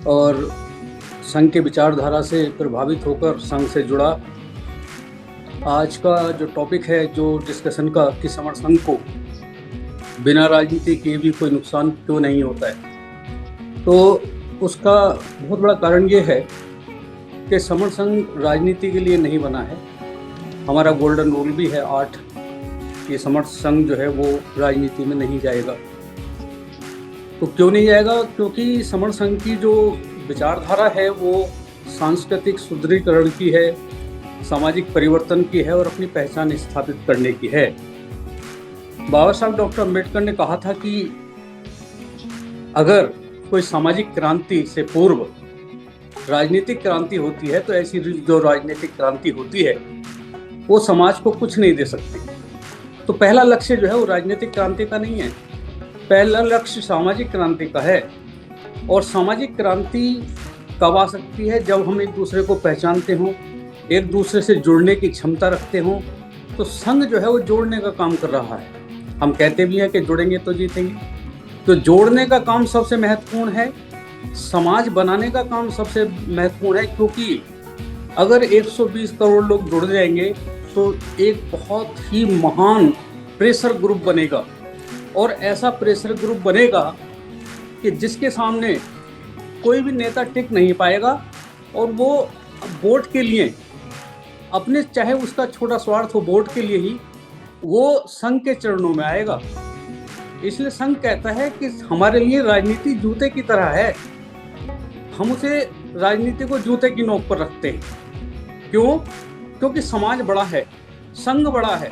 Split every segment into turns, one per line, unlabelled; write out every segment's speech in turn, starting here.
और संघ के विचारधारा से प्रभावित होकर संघ से जुड़ा। आज का जो टॉपिक है, जो डिस्कशन का, कि समर संघ को बिना राजनीति के भी कोई नुकसान क्यों नहीं होता है, तो उसका बहुत बड़ा कारण ये है कि समर संघ राजनीति के लिए नहीं बना है। हमारा गोल्डन रूल भी है 8 कि समर संघ जो है वो राजनीति में नहीं जाएगा। तो क्यों नहीं जाएगा? क्योंकि समर संघ की जो विचारधारा है वो सांस्कृतिक सुदृढ़ीकरण की है, सामाजिक परिवर्तन की है और अपनी पहचान स्थापित करने की है। बाबा साहब डॉक्टर अम्बेडकर ने कहा था कि अगर कोई सामाजिक क्रांति से पूर्व राजनीतिक क्रांति होती है तो ऐसी जो राजनीतिक क्रांति होती है वो समाज को कुछ नहीं दे सकती। तो पहला लक्ष्य जो है वो राजनीतिक क्रांति का नहीं है, पहला लक्ष्य सामाजिक क्रांति का है। और सामाजिक क्रांति कब आ सकती है? जब हम एक दूसरे को पहचानते हों, एक दूसरे से जुड़ने की क्षमता रखते हों। तो संघ जो है वो जोड़ने का काम कर रहा है। हम कहते भी हैं कि जुड़ेंगे तो जीतेंगे। तो जोड़ने का काम सबसे महत्वपूर्ण है, समाज बनाने का काम सबसे महत्वपूर्ण है। क्योंकि अगर 120 करोड़ लोग जुड़ जाएंगे तो एक बहुत ही महान प्रेशर ग्रुप बनेगा, और ऐसा प्रेशर ग्रुप बनेगा कि जिसके सामने कोई भी नेता टिक नहीं पाएगा, और वो वोट के लिए अपने, चाहे उसका छोटा स्वार्थ हो, वोट के लिए ही वो संघ के चरणों में आएगा। इसलिए संघ कहता है कि हमारे लिए राजनीति जूते की तरह है, हम उसे राजनीति को जूते की नोक पर रखते हैं। क्यों? क्योंकि समाज बड़ा है, संघ बड़ा है,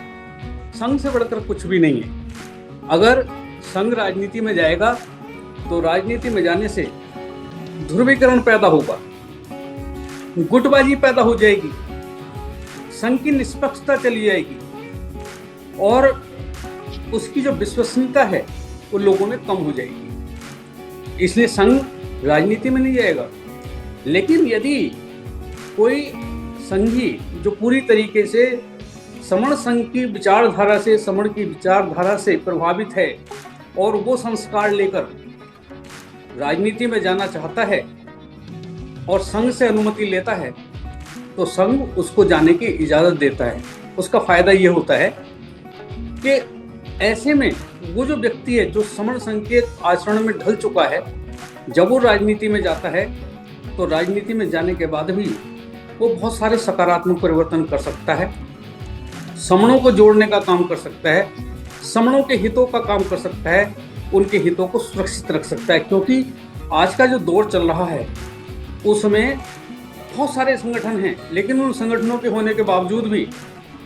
संघ से बढ़कर कुछ भी नहीं है। अगर संघ राजनीति में जाएगा तो राजनीति में जाने से ध्रुवीकरण पैदा होगा, गुटबाजी पैदा हो जाएगी, संघ की निष्पक्षता चली जाएगी, और उसकी जो विश्वसनीयता है वो लोगों में कम हो जाएगी। इसलिए संघ राजनीति में नहीं जाएगा। लेकिन यदि कोई संघी जो पूरी तरीके से समण संघ की विचारधारा से, समण की विचारधारा से प्रभावित है और वो संस्कार लेकर राजनीति में जाना चाहता है और संघ से अनुमति लेता है, तो संघ उसको जाने की इजाज़त देता है। उसका फायदा ये होता है कि ऐसे में वो जो व्यक्ति है जो समण संघ के आचरण में ढल चुका है, जब वो राजनीति में जाता है तो राजनीति में जाने के बाद भी वो बहुत सारे सकारात्मक परिवर्तन कर सकता है, समणों को जोड़ने का काम कर सकता है, समणों के हितों का काम कर सकता है, उनके हितों को सुरक्षित रख सकता है। क्योंकि आज का जो दौर चल रहा है उसमें बहुत सारे संगठन हैं, लेकिन उन संगठनों के होने के बावजूद भी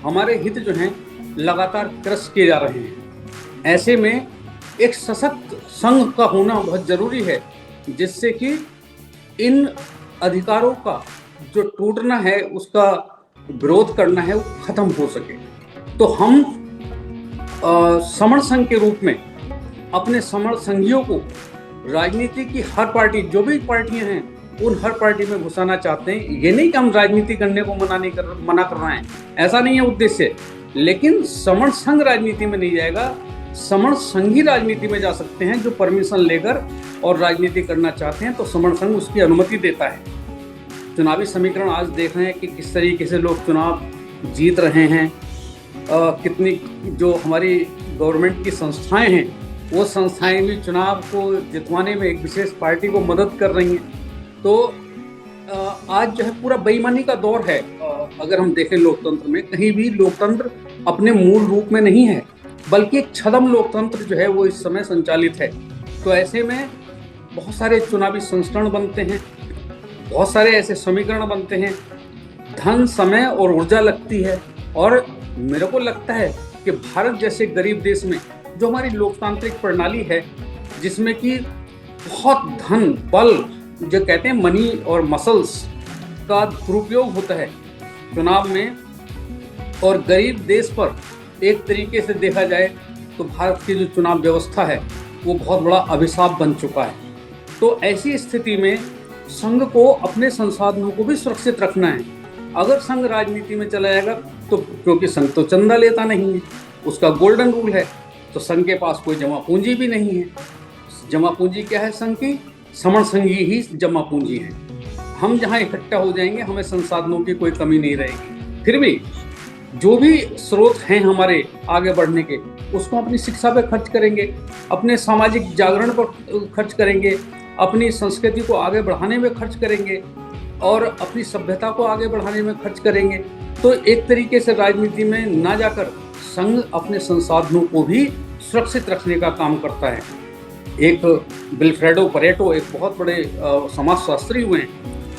हमारे हित जो हैं लगातार क्रश किए जा रहे हैं। ऐसे में एक सशक्त संघ का होना बहुत ज़रूरी है, जिससे कि इन अधिकारों का जो टूटना है, उसका विरोध करना है, वो खत्म हो सके। तो हम समण संघ के रूप में अपने समण संघियों को राजनीति की हर पार्टी, जो भी पार्टियां हैं, उन हर पार्टी में घुसाना चाहते हैं। ये नहीं कि हम राजनीति करने को मना कर रहे हैं, ऐसा नहीं है उद्देश्य। लेकिन समण संघ राजनीति में नहीं जाएगा, समण संघ ही राजनीति में जा सकते हैं। जो परमिशन लेकर और राजनीति करना चाहते हैं तो समण संघ उसकी अनुमति देता है। चुनावी समीकरण आज देख रहे हैं कि किस तरीके से लोग चुनाव जीत रहे हैं। कितनी जो हमारी गवर्नमेंट की संस्थाएं हैं, वो संस्थाएं भी चुनाव को जितवाने में एक विशेष पार्टी को मदद कर रही हैं। तो आज जो है पूरा बेईमानी का दौर है। अगर हम देखें लोकतंत्र में, कहीं भी लोकतंत्र अपने मूल रूप में नहीं है, बल्कि एक छद्म लोकतंत्र जो है वो इस समय संचालित है। तो ऐसे में बहुत सारे चुनावी संस्करण बनते हैं, बहुत सारे ऐसे समीकरण बनते हैं, धन, समय और ऊर्जा लगती है। और मेरे को लगता है कि भारत जैसे गरीब देश में जो हमारी लोकतांत्रिक प्रणाली है, जिसमें कि बहुत धन, बल, जो कहते हैं मनी और मसल्स का दुरुपयोग होता है चुनाव में, और गरीब देश पर एक तरीके से देखा जाए तो भारत की जो चुनाव व्यवस्था है वो बहुत बड़ा अभिशाप बन चुका है। तो ऐसी स्थिति में संघ को अपने संसाधनों को भी सुरक्षित रखना है। अगर संघ राजनीति में चला जाएगा तो, क्योंकि संघ तो चंदा लेता नहीं है, उसका गोल्डन रूल है, तो संघ के पास कोई जमा पूंजी भी नहीं है। जमा पूंजी क्या है संघ की? समण संघी ही जमा पूंजी है। हम जहाँ इकट्ठा हो जाएंगे हमें संसाधनों की कोई कमी नहीं रहेगी। फिर भी जो भी स्रोत हैं हमारे आगे बढ़ने के, उसको अपनी शिक्षा पे खर्च करेंगे, अपने सामाजिक जागरण पर खर्च करेंगे, अपनी संस्कृति को आगे बढ़ाने में खर्च करेंगे और अपनी सभ्यता को आगे बढ़ाने में खर्च करेंगे। तो एक तरीके से राजनीति में ना जाकर संघ अपने संसाधनों को भी सुरक्षित रखने का काम करता है। एक विल्फ्रेडो परेटो एक बहुत बड़े समाजशास्त्री हुए हैं,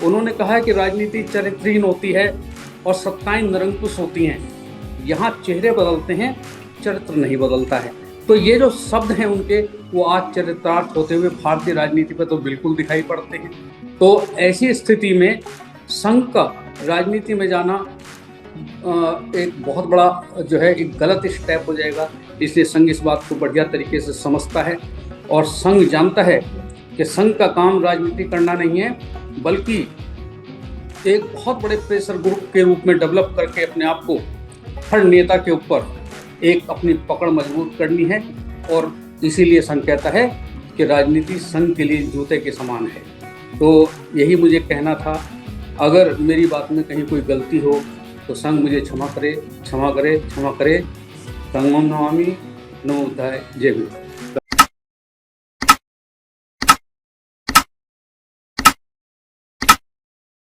उन्होंने कहा है कि राजनीति चरित्रहीन होती है और सत्ताएं निरंकुश होती हैं। यहाँ चेहरे बदलते हैं, चरित्र नहीं बदलता है। तो ये जो शब्द हैं उनके, वो आज चरितार्थ होते हुए भारतीय राजनीति पर तो बिल्कुल दिखाई पड़ते हैं। तो ऐसी स्थिति में संघ का राजनीति में जाना एक बहुत बड़ा जो है एक गलत स्टेप हो जाएगा। इसलिए संघ इस बात को बढ़िया तरीके से समझता है और संघ जानता है कि संघ का काम राजनीति करना नहीं है, बल्कि एक बहुत बड़े प्रेशर ग्रुप के रूप में डेवलप करके अपने आप को हर नेता के ऊपर एक अपनी पकड़ मजबूत करनी है। और इसीलिए संघ कहता है कि राजनीति संघ के लिए जूते के समान है। तो यही मुझे कहना था। अगर मेरी बात में कहीं कोई गलती हो तो संघ मुझे क्षमा करे। संगम नमामि, नमो बुद्धाय, जय भीम।